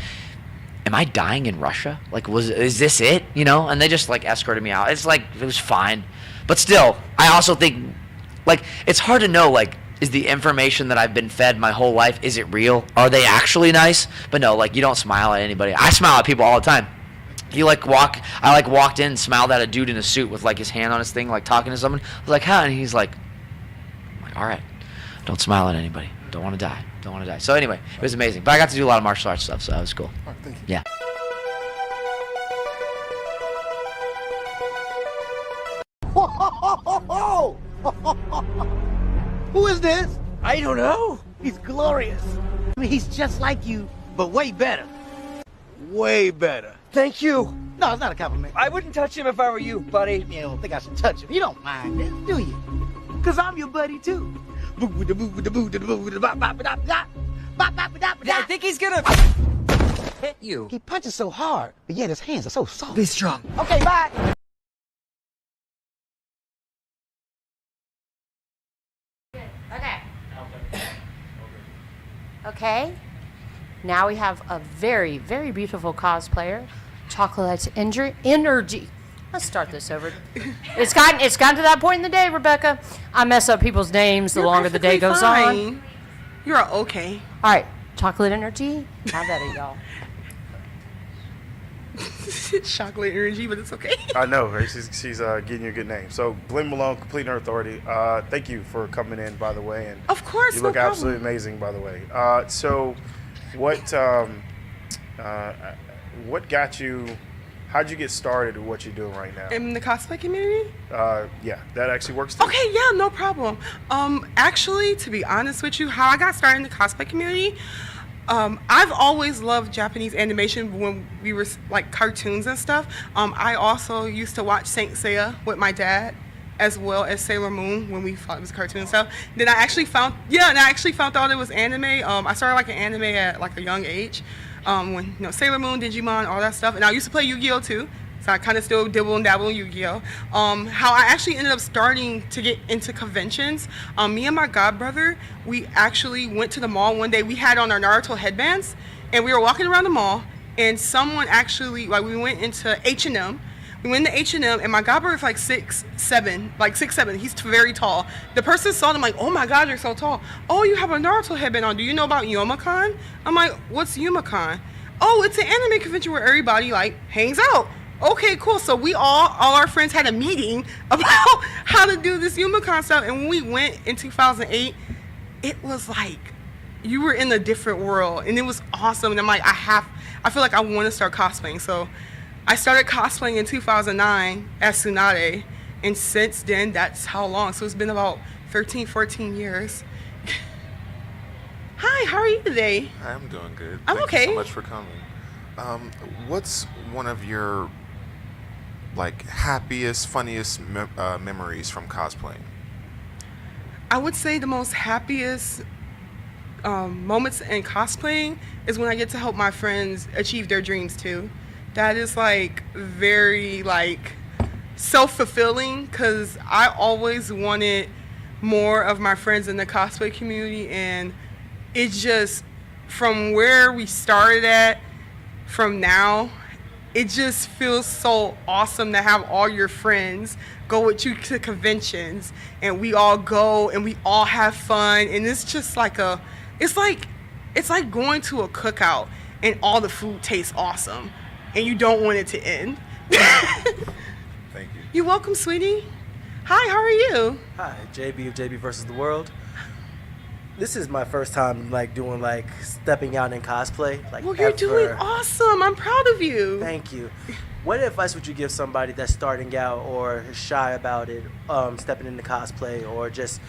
am I dying in Russia? Like, is this it? And they just like escorted me out. It's like it was fine, but still, I also think like it's hard to know like is the information that I've been fed my whole life, is it real? Are they actually nice? But no, like you don't smile at anybody. I smile at people all the time. I walked in, smiled at a dude in a suit with like his hand on his thing, like talking to someone. I was like, huh? And he's like, all right, don't smile at anybody. Don't want to die. Don't want to die. So anyway, it was amazing. But I got to do a lot of martial arts stuff, so that was cool. All right, thank you. Yeah. Who is this? I don't know. He's glorious. I mean, he's just like you, but way better. Way better. Thank you. No, it's not a compliment. I wouldn't touch him if I were you, buddy. You don't think I should touch him. You don't mind this, do you? Because I'm your buddy, too. I think he's gonna hit you. He punches so hard, but yet his hands are so soft. Be strong. Okay, bye. Okay. Now we have a very, very beautiful cosplayer, Shockolate Energy. Let's start this over. It's gotten to that point in the day, Rebecca. I mess up people's names the longer the day goes on. You're okay. All right, Shockolate Energy. Have at it, y'all. Shockolate Energy, but it's okay. I know, right? She's getting you a good name. So, Glenn Malone, Complete Nerd Authority. Thank you for coming in, by the way. And of course, you look no absolutely amazing, by the way. So, what got you? How'd you get started with what you're doing right now? In the cosplay community? Yeah, that actually works too. Okay, yeah, no problem. Actually, to be honest with you, how I got started in the cosplay community, I've always loved Japanese animation when we were like cartoons and stuff. I also used to watch Saint Seiya with my dad, as well as Sailor Moon when we thought it was a cartoon and stuff. Then I actually found out it was anime. I started like an anime at like a young age. When Sailor Moon, Digimon, all that stuff, and I used to play Yu-Gi-Oh too, so I kind of still dibble and dabble in Yu-Gi-Oh. How I actually ended up starting to get into conventions. Me and my godbrother, we actually went to the mall one day. We had on our Naruto headbands, and we were walking around the mall, and someone actually we went into H&M. We went to H&M, and my godbrother is like 6'7". He's very tall. The person saw them like, oh my God, you're so tall. Oh, you have a Naruto headband on. Do you know about MomoCon? I'm like, what's MomoCon? Oh, it's an anime convention where everybody like hangs out. Okay, cool. So we all our friends had a meeting about how to do this MomoCon stuff. And when we went in 2008, it was like you were in a different world, and it was awesome. And I'm like, I feel like I want to start cosplaying. So I started cosplaying in 2009 as Tsunade, and since then, that's how long. So it's been about 13, 14 years. Hi, how are you today? I'm doing good. I'm Thank okay. you so much for coming. What's one of your happiest, funniest memories from cosplaying? I would say the most happiest moments in cosplaying is when I get to help my friends achieve their dreams too. That is very self-fulfilling, because I always wanted more of my friends in the cosplay community, and it just, from where we started at from now, it just feels so awesome to have all your friends go with you to conventions, and we all go and we all have fun, and it's just it's like going to a cookout and all the food tastes awesome and you don't want it to end. Thank you. You're welcome, sweetie. Hi, how are you? Hi, JB of JB versus the World. This is my first time doing stepping out in cosplay. Well, you're doing awesome. I'm proud of you. Thank you. What advice would you give somebody that's starting out or is shy about it, stepping into cosplay, or just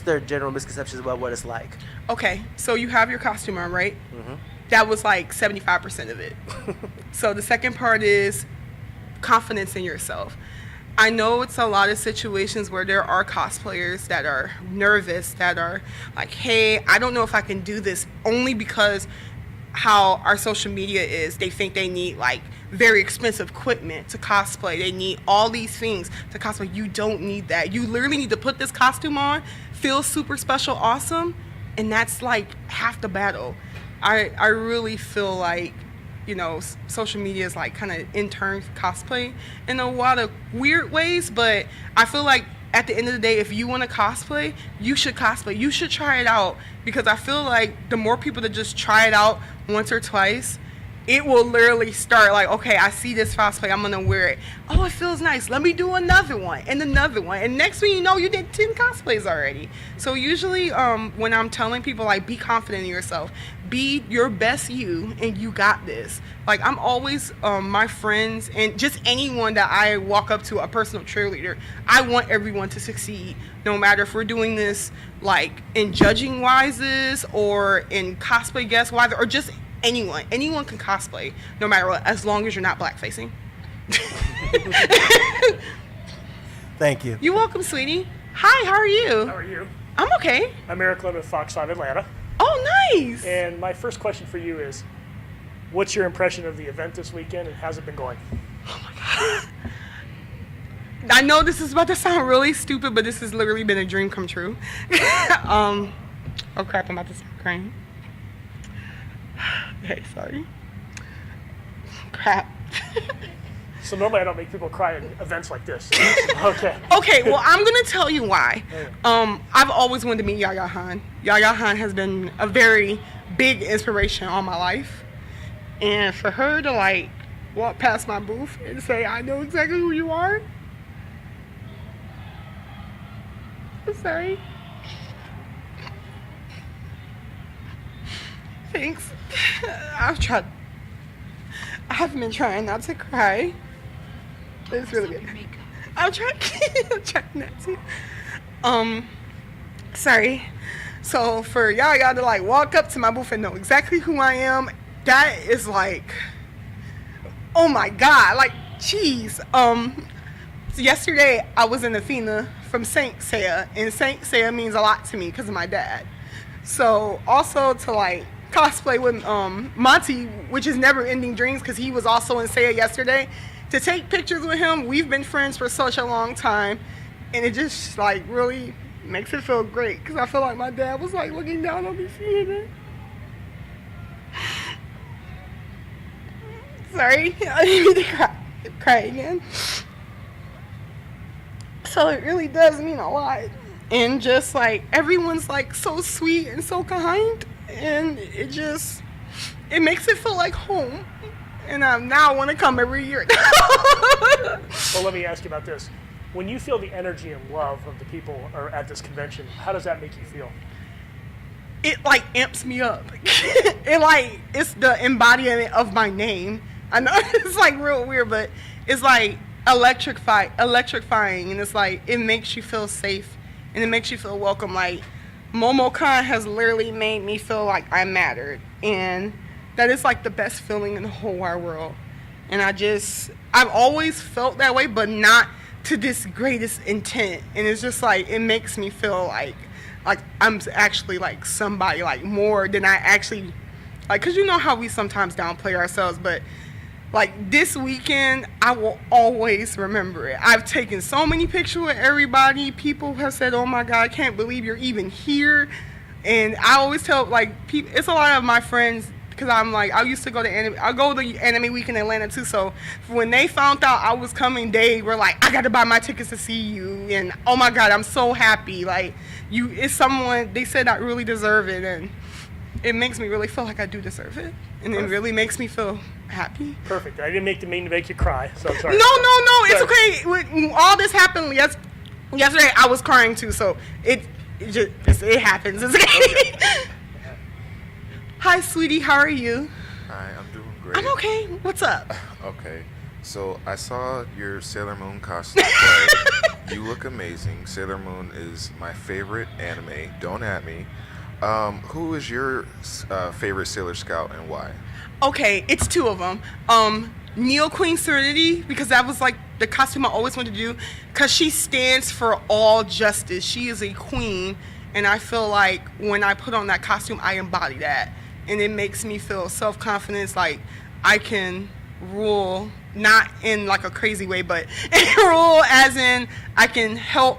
their general misconceptions about what it's like? Okay, so you have your costume on, right? Mm-hmm. That was 75% of it. So the second part is confidence in yourself. I know it's a lot of situations where there are cosplayers that are nervous, that are like, hey, I don't know if I can do this, only because how our social media is. They think they need very expensive equipment to cosplay. They need all these things to cosplay. You don't need that. You literally need to put this costume on, feel super special, awesome, and that's half the battle. I really feel social media is kind of in turn cosplay in a lot of weird ways, but I feel like at the end of the day, if you want to cosplay, you should cosplay. You should try it out, because I feel like the more people that just try it out once or twice, it will literally start okay, I see this cosplay, I'm gonna wear it. Oh, it feels nice. Let me do another one and another one. And next thing you know, you did 10 cosplays already. So usually when I'm telling people be confident in yourself, be your best you, and you got this. I'm always my friends and just anyone that I walk up to, a personal cheerleader, I want everyone to succeed, no matter if we're doing this in judging wises or in cosplay guest wise, or just anyone can cosplay, no matter what, as long as you're not blackfacing. Thank you. You're welcome, sweetie. Hi, how are you? How are you? I'm okay. I'm Eric Lynn with Fox 5 Atlanta. Oh, nice. And my first question for you is, what's your impression of the event this weekend, and how's it been going? Oh my God. I know this is about to sound really stupid, but this has literally been a dream come true. Oh crap, I'm about to start crying. Okay, sorry. Crap. So normally I don't make people cry at events like this. Okay. Okay, well, I'm going to tell you why. I've always wanted to meet Yaya Han. Yaya Han has been a very big inspiration on my life. And for her to walk past my booth and say, I know exactly who you are? I'm sorry. Thanks. I haven't been trying not to cry. It's really good. I'm trying not to. Sorry. So for y'all to like walk up to my booth and know exactly who I am, that is like, oh my God, like, jeez. Yesterday I was in Athena from Saint Seiya, and Saint Seiya means a lot to me because of my dad. So also to like cosplay with Monty, which is Never Ending Dreams, because he was also in Seiya yesterday. To take pictures with him, we've been friends for such a long time, and it just like really makes it feel great because I feel like my dad was like looking down on me seeing it. Sorry, I didn't mean to cry again. So it really does mean a lot, and just like everyone's like so sweet and so kind, and it makes it feel like home. And I now want to come every year. Well, let me ask you about this. When you feel the energy and love of the people are at this convention, how does that make you feel? It like amps me up. It's the embodiment of my name. I know it's like real weird, but it's like electrifying, and it's like it makes you feel safe and it makes you feel welcome. Like MomoCon has literally made me feel like I mattered, and that is like the best feeling in the whole wide world. And I've always felt that way, but not to this greatest intent. And it's just like, it makes me feel like I'm actually like somebody, like more than I actually, like, cause you know how we sometimes downplay ourselves, but like this weekend, I will always remember it. I've taken so many pictures with everybody. People have said, oh my God, I can't believe you're even here. And I always tell like people, it's a lot of my friends, because I'm like, I used to go to Anime Week in Atlanta too. So when they found out I was coming, they were like, I got to buy my tickets to see you. And oh my God, I'm so happy. Like it's someone, they said I really deserve it. And it makes me really feel like I do deserve it. And it really makes me feel happy. Perfect. I didn't mean to make you cry, so I'm sorry. No, it's okay. When all this happened yesterday, I was crying too. So it happens. It's okay. Hi, sweetie. How are you? Hi, I'm doing great. I'm okay. What's up? Okay. So I saw your Sailor Moon costume play. You look amazing. Sailor Moon is my favorite anime. Don't at me. Who is your favorite Sailor Scout and why? Okay, it's two of them. Neo Queen Serenity, because that was like the costume I always wanted to do, because she stands for all justice. She is a queen, and I feel like when I put on that costume, I embody that. And it makes me feel self-confidence, like I can rule, not in like a crazy way, but rule as in I can help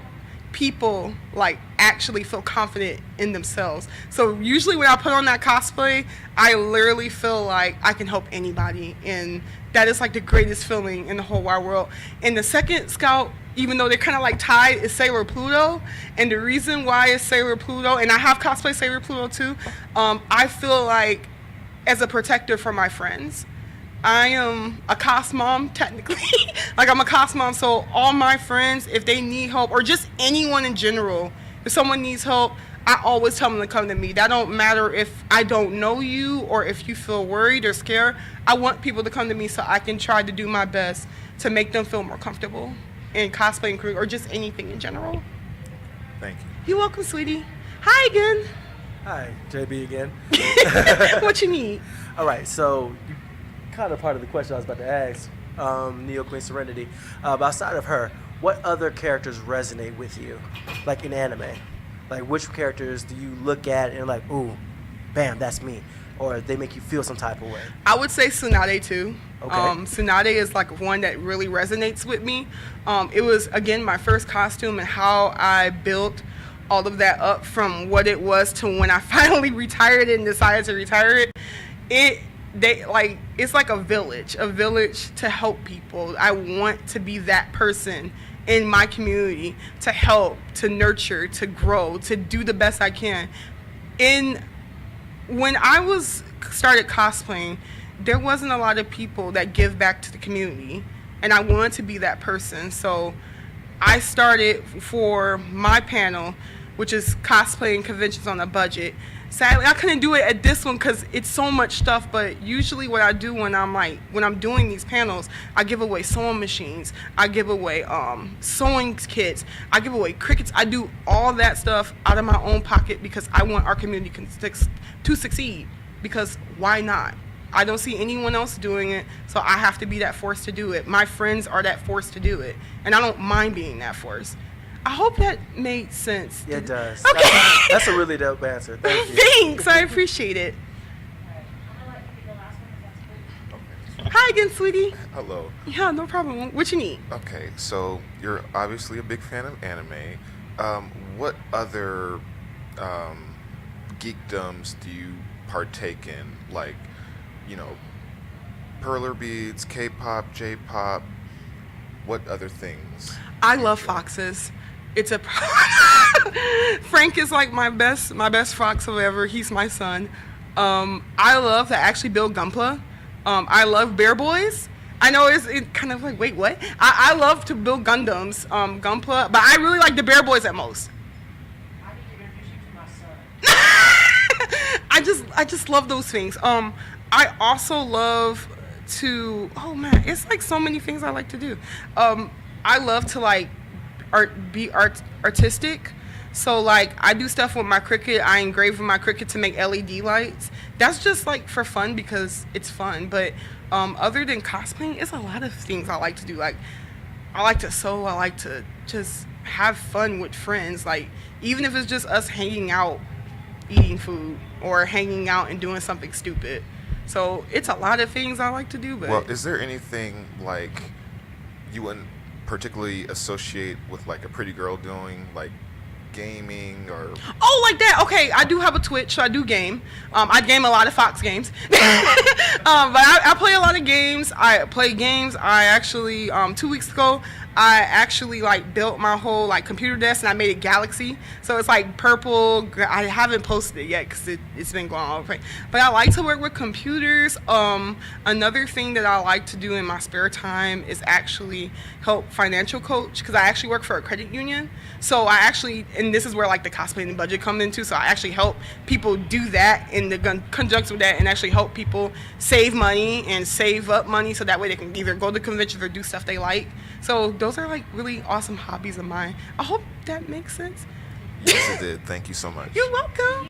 people like actually feel confident in themselves. So usually when I put on that cosplay, I literally feel like I can help anybody, and that is like the greatest feeling in the whole wide world. And the second scout, even though they're kind of like tied, is Sailor Pluto. And the reason why it's Sailor Pluto, and I have cosplay Sailor Pluto too, I feel like as a protector for my friends. I am a cos mom, technically. Like, I'm a cos mom, so all my friends, if they need help, or just anyone in general, if someone needs help, I always tell them to come to me. That don't matter if I don't know you or if you feel worried or scared. I want people to come to me so I can try to do my best to make them feel more comfortable in cosplaying career or just anything in general. Thank you. You're welcome, sweetie. Hi again. Hi, JB again. What you need? All right, so you kind of part of the question I was about to ask, Neo Queen Serenity. But outside of her, what other characters resonate with you, like in anime? Like, which characters do you look at and like, ooh, bam, that's me? Or they make you feel some type of way? I would say Tsunade too. Okay. Tsunade is like one that really resonates with me. It was, again, my first costume, and how I built all of that up from what it was to when I finally retired it and decided to retire it. It's like a village to help people. I want to be that person in my community to help, to nurture, to grow, to do the best I can. When I started cosplaying, there wasn't a lot of people that give back to the community, and I wanted to be that person. So I started for my panel, which is cosplaying conventions on a budget. Sadly, I couldn't do it at this one because it's so much stuff, but usually what I do when I'm doing these panels, I give away sewing machines, I give away sewing kits, I give away crickets. I do all that stuff out of my own pocket because I want our community to succeed, because why not? I don't see anyone else doing it, so I have to be that force to do it. My friends are that force to do it, and I don't mind being that force. I hope that made sense. Yeah, it does. Okay. That's a really dope answer. Thank you. Thanks. I appreciate it. Hi again, sweetie. Hello. Yeah, no problem. What you need? Okay, so you're obviously a big fan of anime. What other geekdoms do you partake in? Like, you know, perler beads, K-pop, J-pop. What other things? I love foxes. It's a Frank is like my best fox ever. He's my son. I love to actually build Gunpla. I love Bear Boys. I know it's kind of like, wait, what? I love to build Gundams, Gunpla, but I really like the Bear Boys at most. I just love those things. I also love to, oh man, it's like so many things I like to do. I love to like be artistic. So like I do stuff with my Cricut. I engrave with my Cricut to make LED lights. That's just like for fun because it's fun. But other than cosplaying, it's a lot of things I like to do. Like I like to sew. I like to just have fun with friends. Like even if it's just us hanging out, eating food, or hanging out and doing something stupid. So it's a lot of things I like to do. But well, is there anything like you wouldn't particularly associate with like a pretty girl doing, like gaming or? Oh, like that. Okay, I do have a Twitch, so I do game. I game a lot of Fox games. But I play a lot of games. I play games. I actually 2 weeks ago I actually like built my whole like computer desk and I made it Galaxy. So it's like purple. I haven't posted it yet because it's been going all over. But I like to work with computers. Another thing that I like to do in my spare time is actually help financial coach, because I actually work for a credit union. So I actually, and this is where like the cosplay and the budget come into. So I actually help people do that in the conjunction with that, and actually help people save money and save up money so that way they can either go to conventions or do stuff they like. So those are like really awesome hobbies of mine. I hope that makes sense. Yes, it did. Thank you so much. You're welcome.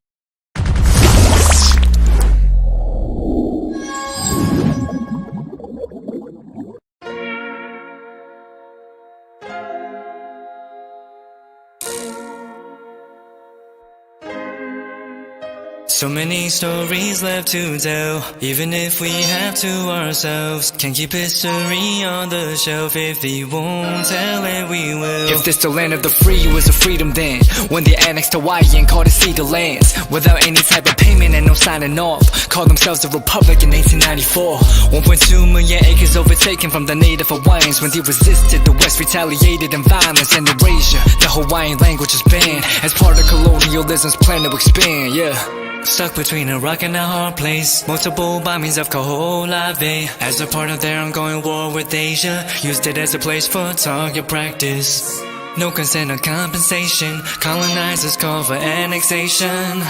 So many stories left to tell, even if we have to ourselves. Can't keep history on the shelf. If we won't tell it, we will. If this the land of the free, it was a freedom then, when they annexed Hawaii and called it Cedar Lands, without any type of payment and no signing off. Called themselves a republic in 1894. 1.2 million acres overtaken from the native Hawaiians. When they resisted, the West retaliated in violence and erasure. The Hawaiian language is banned as part of colonialism's plan to expand, yeah. Stuck between a rock and a hard place. Multiple bombings of Kaho'olawe as a part of their ongoing war with Asia. Used it as a place for target practice. No consent or compensation. Colonizers call for annexation.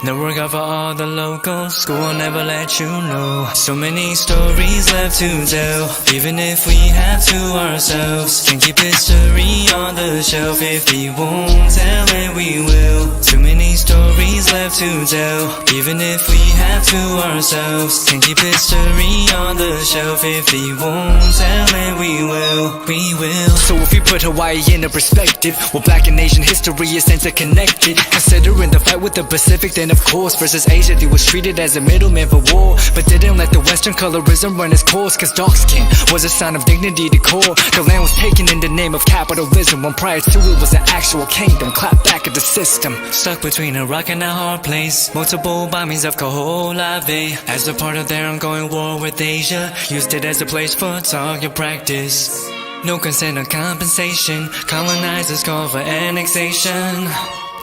No work out for all the locals. School will never let you know. So many stories left to tell, even if we have to ourselves. Can't keep history on the shelf. If we won't tell it, we will. Too many stories left to tell, even if we have to ourselves. Can't keep history on the shelf. If we won't tell it, we will. We will. So if we put Hawaii into perspective, well, Black and Asian history is interconnected. Considering the fight with the Pacific, then of course, versus Asia, they was treated as a middleman for war, but didn't let the Western colorism run its course, cause dark skin was a sign of dignity to core. The land was taken in the name of capitalism, when prior to it was an actual kingdom. Clap back at the system. Stuck between a rock and a hard place. Multiple bombings of Kaho'olawe as a part of their ongoing war with Asia. Used it as a place for target practice. No consent or compensation. Colonizers call for annexation.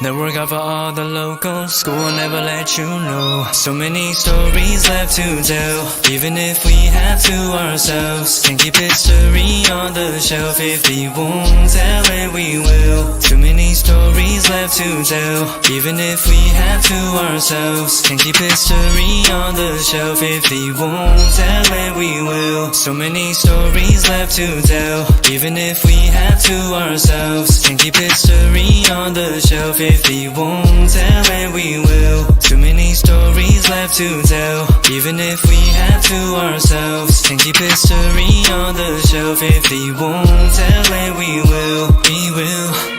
Network out for all the locals. School will never let you know. So many stories left to tell. Even if we have to ourselves, can keep history on the shelf. If we won't tell it, we will. Too many stories left to tell. Even if we have to ourselves, can keep history on the shelf. If we won't tell it, we will. So many stories left to tell. Even if we have to ourselves, can keep history on the shelf. If we won't tell it, we will. Too many stories left to tell. Even if we have to ourselves, can keep history on the shelf. If we won't tell it, we will. We will.